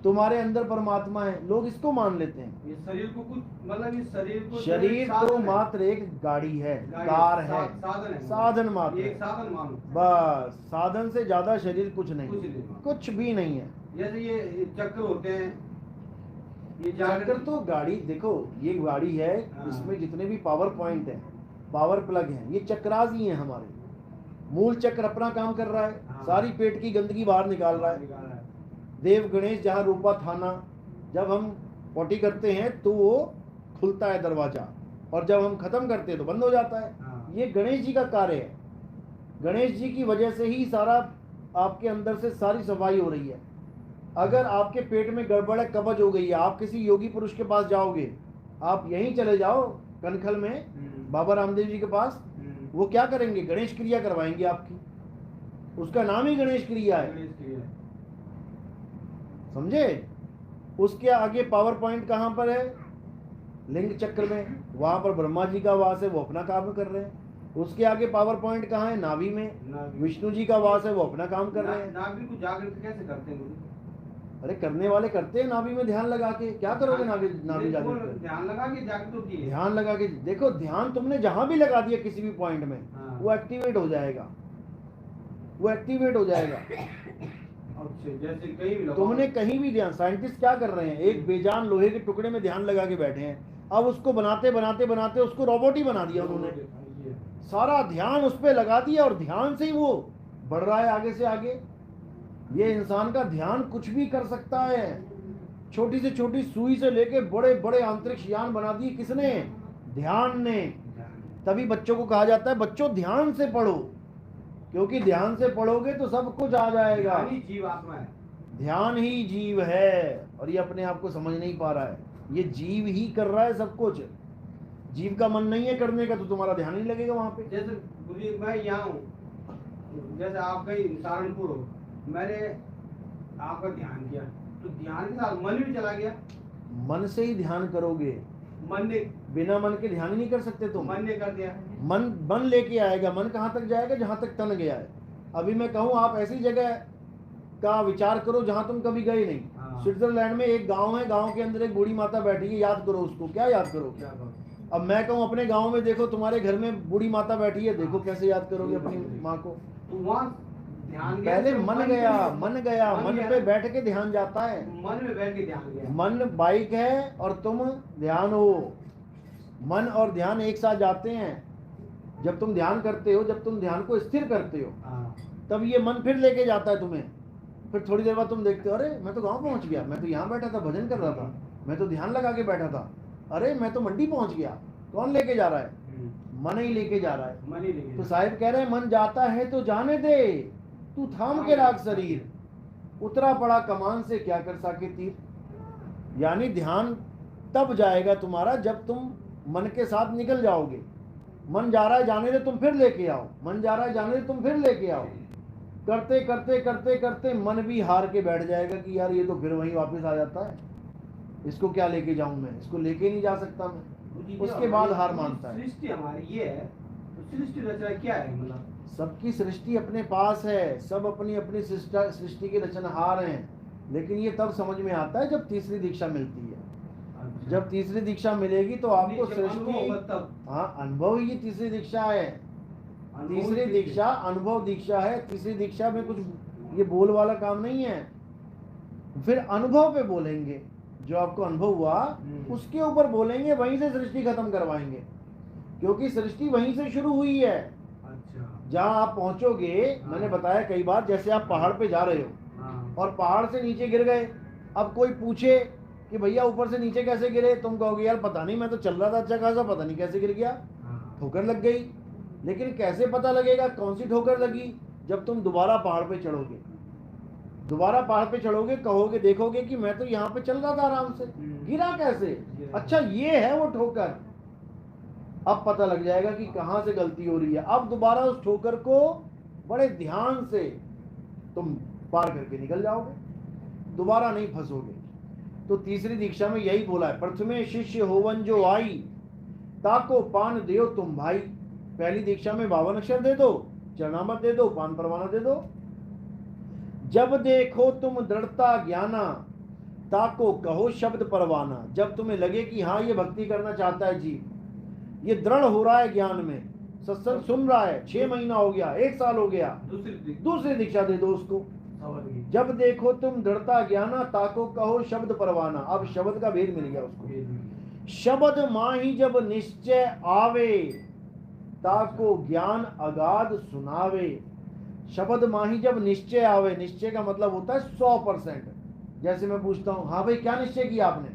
तुम्हारे अंदर परमात्मा है, लोग इसको मान लेते हैं। ये शरीर को कुछ मतलब इस शरीर को शरीर तो मात्र एक गाड़ी है, कार है, साधन है, साधन मात्र एक है, साधन मानो, बस साधन से ज्यादा शरीर कुछ नहीं, कुछ भी नहीं है। जैसे ये चक्र होते हैं, ये चक्र तो गाड़ी, देखो ये गाड़ी है, इसमें जितने भी पावर पॉइंट है, पावर प्लग है, ये चक्रास ही है हमारे। मूल चक्र अपना काम कर रहा है, सारी पेट की गंदगी बाहर निकाल रहा है। देव गणेश जहाँ रूपा थाना, जब हम पोटी करते हैं तो वो खुलता है दरवाजा, और जब हम खत्म करते हैं तो बंद हो जाता है। ये गणेश जी का कार्य है। गणेश जी की वजह से ही सारा आपके अंदर से सारी सफाई हो रही है। अगर आपके पेट में गड़बड़ है, कब्ज हो गई है, आप किसी योगी पुरुष के पास जाओगे, आप यहीं चले जाओ कनखल में बाबा रामदेव जी के पास, वो क्या करेंगे? गणेश क्रिया करवाएंगे आपकी। उसका नाम ही गणेश क्रिया है, समझे? उसके आगे पावर पॉइंट कहां पर है? लिंग चक्र में, वहां पर ब्रह्मा जी का वास है, वो अपना काम कर रहे हैं। उसके आगे पावर पॉइंट कहाँ है? नाभि में, विष्णु जी का वास है, वो अपना काम कर रहे हैं। नाभि को जागृत कैसे करते हैं? अरे करने वाले करते हैं नाभि में ध्यान लगा के। क्या करोगे नाभि जागृत? ध्यान लगा के जागृत होती है। ध्यान लगा के देखो, ध्यान तुमने जहां भी लगा दिया किसी भी पॉइंट में, वो एक्टिवेट हो जाएगा, वो एक्टिवेट हो जाएगा। जैसे कहीं भी तुमने कहीं भी ध्यान, साइंटिस्ट क्या कर रहे हैं, एक बेजान लोहे के टुकड़े में ध्यान लगा के बैठे हैं, अब उसको बनाते बनाते बनाते उसको रोबोट ही बना दिया उन्होंने। सारा ध्यान उस पर लगा दिया और ध्यान से ही वो बढ़ रहा है आगे से आगे। ये इंसान का ध्यान कुछ भी कर सकता है। छोटी से छोटी सुई से लेके बड़े बड़े अंतरिक्ष यान बना दिए किसने? ध्यान ने। तभी बच्चों को कहा जाता है बच्चों ध्यान से पढ़ो, क्योंकि ध्यान से पढ़ोगे तो सब कुछ आ जाएगा। जीव आत्मा है, ध्यान ही जीव है, और ये अपने आप को समझ नहीं पा रहा है। ये जीव ही कर रहा है सब कुछ। जीव का मन नहीं है करने का, तो तुम्हारा ध्यान नहीं लगेगा वहां पे। जैसे मैं यहाँ हूँ, जैसे आप कहीं सहारनपुर हो, मैंने आपका ध्यान किया, तो ध्यान के साथ मन भी चला गया। मन से ही ध्यान करोगे, मन ने, बिना मन के ध्यान ही नहीं कर सकते तुम। मन ने कर दिया। मन लेके आएगा। मन कहाँ तक जाएगा? जहां तक तन गया है। अभी मैं कहूँ आप ऐसी जगह का विचार करो जहां तुम कभी गए नहीं। स्विट्जरलैंड में एक गांव है, गांव के अंदर एक बूढ़ी माता बैठी है, याद करो उसको। क्या याद करो? अब मैं कहूँ अपने गांव में देखो, तुम्हारे घर में बूढ़ी माता बैठी है, देखो कैसे याद करोगे अपनी माँ को? ध्यान पहले मन गया, मन गया, मन पे बैठ के ध्यान जाता है। मन में बैठ के ध्यान गया। मन बाइक है और तुम ध्यान हो। मन और ध्यान एक साथ जाते हैं। जब तुम ध्यान करते हो, जब तुम ध्यान को स्थिर करते हो, तब ये मन फिर लेके जाता है तुम्हें। फिर थोड़ी देर बाद तुम देखते हो, अरे मैं तो गांव पहुंच गया, मैं तो यहाँ बैठा था भजन कर रहा था, मैं तो ध्यान लगा के बैठा था, अरे मैं तो मंडी पहुंच गया। कौन लेके जा रहा है? मन ही लेके जा रहा है। मन ही लेके। तो साहिब कह रहे हैं मन जाता है तो जाने दे, तू थाम के राख शरीर, उतरा पड़ा कमान से क्या कर सके तीर। यानी ध्यान तब जाएगा तुम्हारा जब तुम मन के साथ निकल जाओगे। मन जा रहा है जाने दे, तुम फिर लेके आओ, मन जा रहा है जाने दे, तुम फिर लेके आओ। करते करते करते करते मन भी हार के बैठ जाएगा कि यार ये तो फिर वहीं वापस आ जाता है, इसको क्या लेके जाऊं मैं, इसको लेके नहीं जा सकता मैं। उसके बाद हार मानता है। सृष्टि हमारी ये है, तो सृष्टि रचना क्या है? मतलब सबकी सृष्टि अपने पास है, सब अपनी अपनी सृष्टि के रचनहार हैं। लेकिन ये तब समझ में आता है जब तीसरी दीक्षा मिलती है। जब तीसरी दीक्षा मिलेगी तो आपको सृष्टि, हाँ अनुभव ही तीसरी दीक्षा है। तीसरी दीक्षा अनुभव दीक्षा है। तीसरी दीक्षा में कुछ ये बोल वाला काम नहीं है। फिर अनुभव पे बोलेंगे, जो आपको अनुभव हुआ उसके ऊपर बोलेंगे, वहीं से सृष्टि खत्म करवाएंगे, क्योंकि सृष्टि वहीं से शुरू हुई है। जहां आप पहुंचोगे, मैंने बताया कई बार, जैसे आप पहाड़ पे जा रहे हो और पहाड़ से नीचे गिर गए, अब कोई पूछे कि भैया ऊपर से नीचे कैसे गिरे, तुम कहोगे यार पता नहीं, मैं तो चल रहा था अच्छा खासा, पता नहीं कैसे गिर गया, ठोकर लग गई। लेकिन कैसे पता लगेगा कौन सी ठोकर लगी? जब तुम दोबारा पहाड़ पे चढ़ोगे, दोबारा पहाड़ पे चढ़ोगे, कहोगे देखोगे कि मैं तो यहाँ पे चल रहा था आराम से, गिरा कैसे? अच्छा ये है वो ठोकर। अब पता लग जाएगा कि कहाँ से गलती हो रही है। अब दोबारा उस ठोकर को बड़े ध्यान से तुम पार करके निकल जाओगे, दोबारा नहीं फंसोगे। तो तीसरी दीक्षा में यही बोला है, प्रथमे शिष्य होवन जो आई, ताको पान देओ तुम भाई। पहली दीक्षा में 52 अक्षर दे दो, चरणामृत दे दो, पान परवाना दे दो। जब देखो तुम दृढ़ता ज्ञाना, ताको कहो शब्द परवाना, जब तुम्हें लगे कि हाँ ये भक्ति करना चाहता है जी, ये दृढ़ हो रहा है ज्ञान में, सत्संग सुन रहा है, 6 महीना हो गया, 1 साल हो गया, दूसरी दीक्षा दे दो उसको। जब देखो तुम दृढ़ता ज्ञाना, ताको कहो शब्द परवाना। अब शब्द का भेद मिल गया उसको। शब्द माही जब निश्चय आवे, ताको ज्ञान अगाध सुनावे। शब्द माही जब निश्चय आवे, निश्चय का मतलब होता है 100%। जैसे मैं पूछता हूं, हाँ भाई क्या निश्चय किया आपने,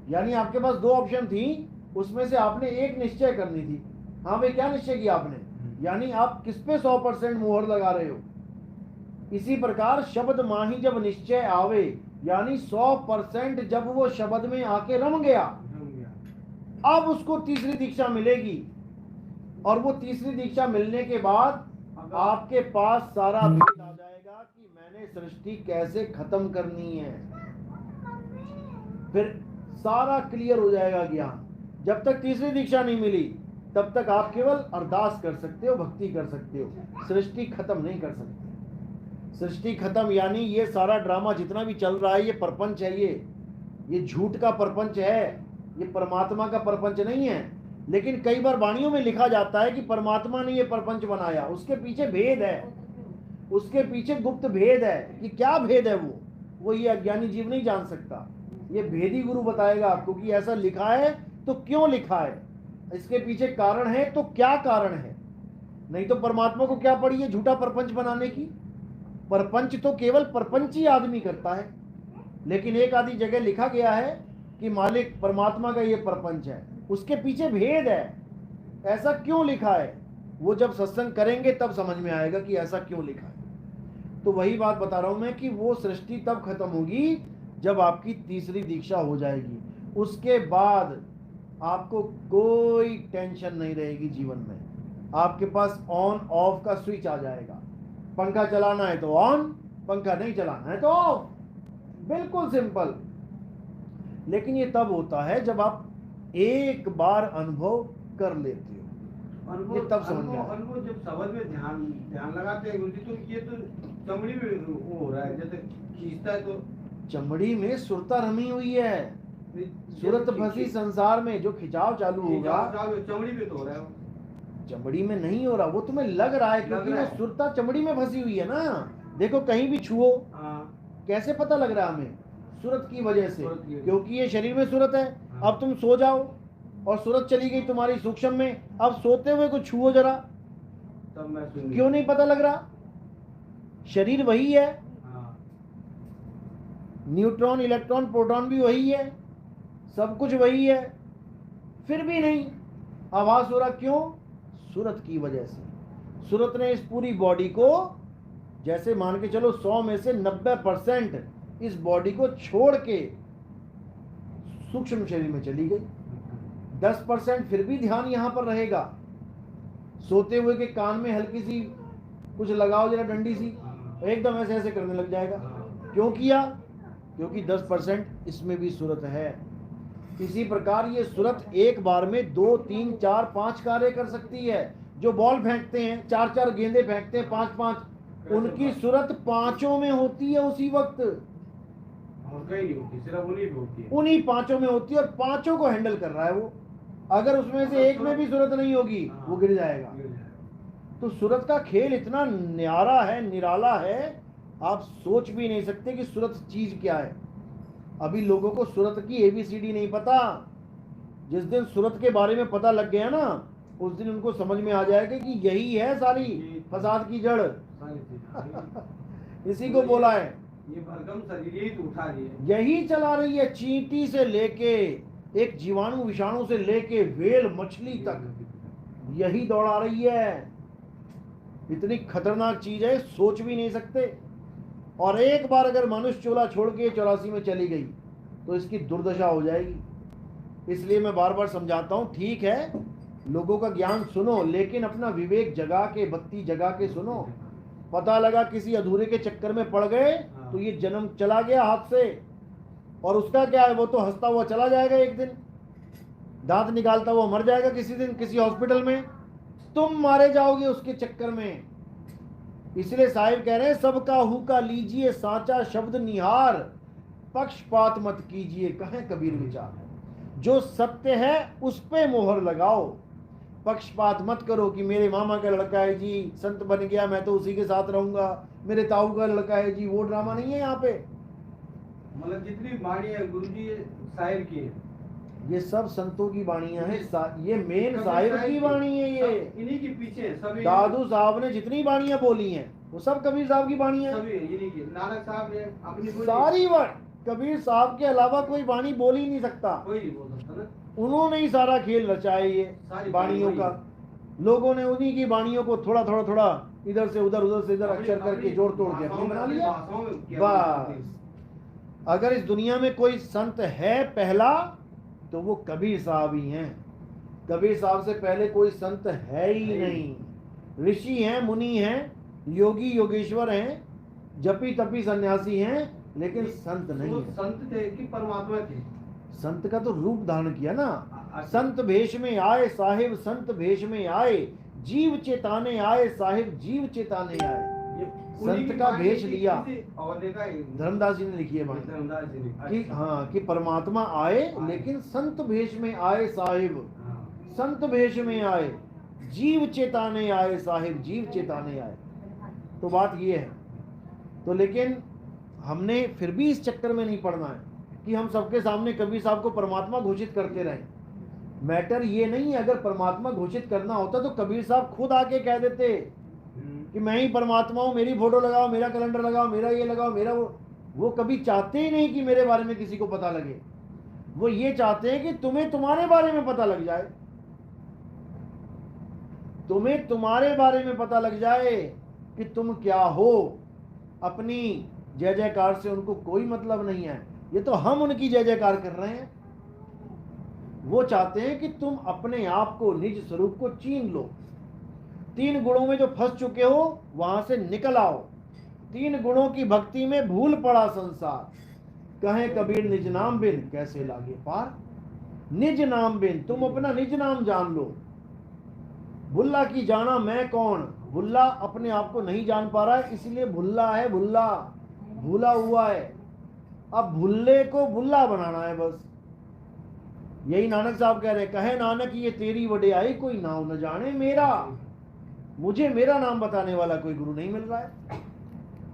यानी आपके पास 2 ऑप्शन थी, उसमें से आपने एक निश्चय करनी थी। हाँ भाई क्या निश्चय किया आपने, यानी आप किस पे 100% मुहर लगा रहे हो। इसी प्रकार शब्द माही जब निश्चय आवे, यानी 100% जब वो शब्द में आके रम गया, अब उसको तीसरी दीक्षा मिलेगी। और वो तीसरी दीक्षा मिलने के बाद आपके पास सारा भेद आ जाएगा कि मैंने सृष्टि कैसे खत्म करनी है, फिर सारा क्लियर हो जाएगा ज्ञान। जब तक तीसरी दीक्षा नहीं मिली तब तक आप केवल अरदास कर सकते हो, भक्ति कर सकते हो, सृष्टि खत्म नहीं कर सकते। सृष्टि खत्म यानी ये सारा ड्रामा जितना भी चल रहा है, ये प्रपंच है, ये झूठ का प्रपंच है, ये परमात्मा का प्रपंच नहीं है। लेकिन कई बार वाणियों में लिखा जाता है कि परमात्मा ने ये प्रपंच बनाया, उसके पीछे भेद है, उसके पीछे गुप्त भेद है। कि क्या भेद है वो ये अज्ञानी जीव नहीं जान सकता, ये भेदी गुरु बताएगा आपको कि ऐसा लिखा है तो क्यों लिखा है, इसके पीछे कारण है तो क्या कारण है। नहीं तो परमात्मा को क्या पड़ी है झूठा प्रपंच बनाने की। परपंच तो केवल परपंची आदमी करता है, लेकिन एक आधी जगह लिखा गया है कि मालिक परमात्मा का ये प्रपंच है, उसके पीछे भेद है, ऐसा क्यों लिखा है। वो जब सत्संग करेंगे तब समझ में आएगा कि ऐसा क्यों लिखा है। तो वही बात बता रहा हूं मैं कि वो सृष्टि तब खत्म होगी जब आपकी तीसरी दीक्षा हो जाएगी। उसके बाद आपको कोई टेंशन नहीं रहेगी जीवन में, आपके पास ऑन ऑफ का स्विच आ जाएगा। पंखा चलाना है तो ऑन, पंखा नहीं चलाना है तो ऑफ, बिल्कुल सिंपल। लेकिन ये तब होता है जब आप एक बार अनुभव कर लेते हो, ये तब समझ में आता है। अनुभव जब शब्द में ध्यान लगाते हैं तो ये तो चमड़ी में वो हो रहा है, जैसे खींचता है तो चमड़ी में सुरता रमी हुई है, सूरत फंसी संसार में, जो खिंचाव चालू होगा चमड़ी में तो हो रहा है, चमड़ी में नहीं हो रहा, वो तुम्हें लग रहा है क्योंकि वो सुरता चमड़ी में फंसी हुई है ना। देखो कहीं भी छुओ, कैसे पता लग रहा है हमें, सूरत की वजह से, क्योंकि ये शरीर में सूरत है। अब तुम सो जाओ और सूरत चली गई तुम्हारी सूक्ष्म में, अब सोते हुए को छुओ जरा, तब मैं क्यों नहीं पता लग रहा। शरीर वही है, न्यूट्रॉन इलेक्ट्रॉन प्रोटॉन भी वही है, सब कुछ वही है, फिर भी नहीं आवाज हो रहा। क्यों? सूरत की वजह से। सूरत ने इस पूरी बॉडी को, जैसे मान के चलो 100 में से 90% इस बॉडी को छोड़ के सूक्ष्म शरीर में चली गई, 10% फिर भी ध्यान यहां पर रहेगा। सोते हुए के कान में हल्की सी कुछ लगाओ जरा डंडी सी, एकदम ऐसे ऐसे करने लग जाएगा। क्यों किया? क्योंकि 10% इसमें भी सूरत है। इसी प्रकार ये सूरत एक बार में 2, 3, 4, 5 कार्य कर सकती है। जो बॉल फेंकते हैं, 4-4 गेंदे फेंकते हैं, 5-5, उनकी सूरत 5 में होती है उसी वक्त, और कहीं नहीं होती, सिर्फ उन्हीं में होती है, उन्हीं 5 में होती है, और 5 को हैंडल कर रहा है वो। अगर उसमें से एक में भी सूरत नहीं होगी वो गिर जाएगा। तो सूरत का खेल इतना न्यारा है, निराला है, आप सोच भी नहीं सकते कि सूरत चीज क्या है। अभी लोगों को सूरत की ABCD नहीं पता। जिस दिन सूरत के बारे में पता लग गया ना, उस दिन उनको समझ में आ जाएगा कि यही है सारी फसाद की जड़। इसी को बोला है, ये भरकम शरीर यही तो उठा रही है, यही चला रही है। चींटी से लेके, एक जीवाणु विषाणु से लेके व्हेल मछली तक, यही दौड़ा रही है। इतनी खतरनाक चीज है, सोच भी नहीं सकते। और एक बार अगर मनुष्य चोला छोड़ के 84 में चली गई तो इसकी दुर्दशा हो जाएगी। इसलिए मैं बार बार समझाता हूं, ठीक है लोगों का ज्ञान सुनो, लेकिन अपना विवेक जगा के, बत्ती जगा के सुनो। पता लगा किसी अधूरे के चक्कर में पड़ गए तो ये जन्म चला गया हाथ से, और उसका क्या है, वो तो हंसता हुआ चला जाएगा एक दिन, दांत निकालता हुआ मर जाएगा किसी दिन किसी हॉस्पिटल में, तुम मारे जाओगे उसके चक्कर में। इसलिए साहिब कह रहे हैं, सबका हुक्का लीजिए साचा शब्द निहार, पक्षपात मत कीजिए, कहें कबीर विचार। जो सत्य है उस पे मोहर लगाओ, पक्षपात मत करो कि मेरे मामा का लड़का है जी संत बन गया, मैं तो उसी के साथ रहूंगा, मेरे ताऊ का लड़का है जी, वो ड्रामा नहीं है यहाँ पे। मतलब जितनी वाणी है गुरुजी साहिब की है, ये सब संतों की वाणियां हैं, ये मेन कबीर साहिब साहिब की की, वाणी है। ये सब इन्हीं के पीछे है, सभी दादू साहब ने जितनी वाणियां बोली हैं वो सब कबीर साहब की वाणियां हैं। सभी इन्हीं की। नानक साहब ने अपनी बोली, सारी वाणी कबीर साहब के अलावा कोई वाणी बोल ही नहीं सकता। कोई नहीं बोल सकता ना। उन्होंने ही सारा खेल रचा है ये सारी वाणियों वाणी का। लोगों ने उन्हीं की वाणियों को थोड़ा थोड़ा थोड़ा इधर से उधर, उधर से इधर अपनी- अक्षर करके अपनी जोड़ तोड़ के भाषाओं अपनी में- बना अपनी लिया। भाषाओं में किया बस अगर इस दुनिया में कोई संत है पहला तो वो कबीर साहब ही हैं। कबीर साहब से पहले कोई संत है ही नहीं। ऋषि हैं, मुनि हैं, योगी योगेश्वर हैं, जपी तपी सन्यासी हैं, लेकिन संत नहीं वो है। संत थे कि परमात्मा थे? संत का तो रूप धारण किया ना। अच्छा। संत भेष में आए साहिब, संत भेष में आए, जीव चेताने आए साहिब, जीव चेताने आए। ये उन्हीं संत की का वाणी भेष थी, लिया। किसी और ने कहा है। धर्मदास जी ने लिखी है वाणी धर्मदास जी ने। कि अच्छा। हाँ कि परमात्मा आए लेकिन संत भेष में आए साहिब, हाँ। संत भेष में आए, जीव चेताने आए साहिब, जीव चेताने आए। तो बात ये है। तो लेकिन हमने फिर भी इस चक्कर में नहीं पड़ना है कि हम सबके सामने कबीर साहब को परमात्मा घोषित करते रहें। मैटर ये नहीं है। अगर परमात्मा घोषित करना होता तो कबीर साहब खुद आके कह देते कि मैं ही परमात्मा हूँ, मेरी फोटो लगाओ, मेरा कैलेंडर लगाओ, मेरा ये लगाओ, मेरा वो कभी चाहते ही नहीं कि मेरे बारे में किसी को पता लगे। वो ये चाहते हैं कि तुम्हें तुम्हारे बारे में पता लग जाए, तुम्हें तुम्हारे बारे में पता लग जाए कि तुम क्या हो। अपनी जय जयकार से उनको कोई मतलब नहीं है। ये तो हम उनकी जय जयकार कर रहे हैं। वो चाहते हैं कि तुम अपने आप को, निज स्वरूप को चीन लो। 3 गुणों में जो फंस चुके हो वहां से निकल आओ। 3 गुणों की भक्ति में भूल पड़ा संसार, कहें कबीर निज नाम बिन कैसे लागे पार। निज नाम बिन, तुम अपना निज नाम जान लो। भुल्ला की जाना मैं कौन, भुल्ला अपने आप को नहीं जान पा रहा है, इसलिए भुल्ला है, भुल्ला भूला हुआ है। अब भुल्ले को भुल्ला बनाना है बस। यही नानक साहब कह रहे हैं, कहे नानक ये तेरी वडियाई कोई नाम न जाने मेरा। मुझे मेरा नाम बताने वाला कोई गुरु नहीं मिल रहा है।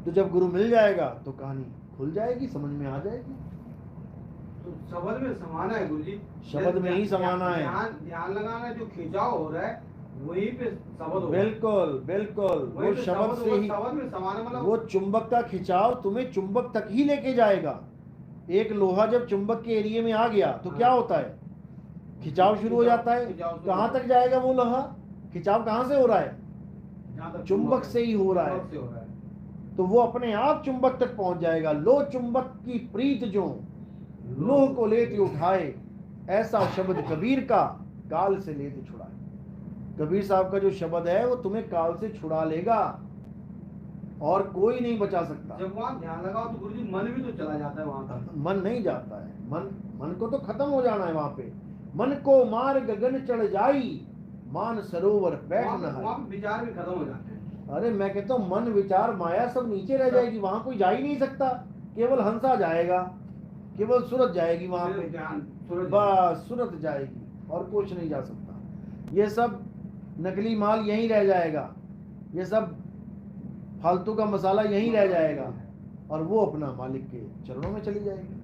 तो जब गुरु मिल जाएगा तो कहानी खुल जाएगी, समझ में आ जाएगी। तो शब्द में समाना है गुरुजी, शब्द में ही समाना है। ध्यान लगाना, जो खिंचाव हो रहा है वही पे शब्द हो। बिल्कुल बिल्कुल, वो शब्द से ही, शब्द में समाना मतलब वो चुंबक का खिंचाव तुम्हें चुंबक तक ही लेके जाएगा। एक लोहा जब चुंबक के एरिया में आ गया तो क्या होता है, खिंचाव शुरू हो जाता है। कहां तक जाएगा वो लोहा, खिंचाव कहां से हो रहा है, चुंबक से ही हो रहा है। तो वो अपने आप चुंबक तक पहुंच जाएगा। लो चुंबक की प्रीत जो लोह को लेते उठाए, ऐसा शब्द कबीर का काल से लेते छुड़ाए। कबीर साहब का जो शब्द है वो तुम्हें काल से छुड़ा लेगा और कोई नहीं बचा सकता। जब वहाँ ध्यान लगाओ तो गुरुजी मन भी तो चला जाता है वहाँ तक। मन नहीं जाता है, मन को तो खत्म हो जाना है वहां पे। मन को मार गगन चढ़ जाई, मान सरोवर बैठ न वहाँ पे विचार भी खत्म हो जाते हैं। अरे मैं कहता हूँ मन विचार माया सब नीचे रह जाएगी, वहां कोई जा ही नहीं सकता। केवल हंसा जाएगा, केवल सूरत जाएगी वहां पे, बस सूरत जाएगी और कुछ नहीं जा सकता। ये सब नकली माल यहीं रह जाएगा, ये सब फालतू का मसाला यहीं रह जाएगा और वो अपना मालिक के चरणों में चली जाएगी।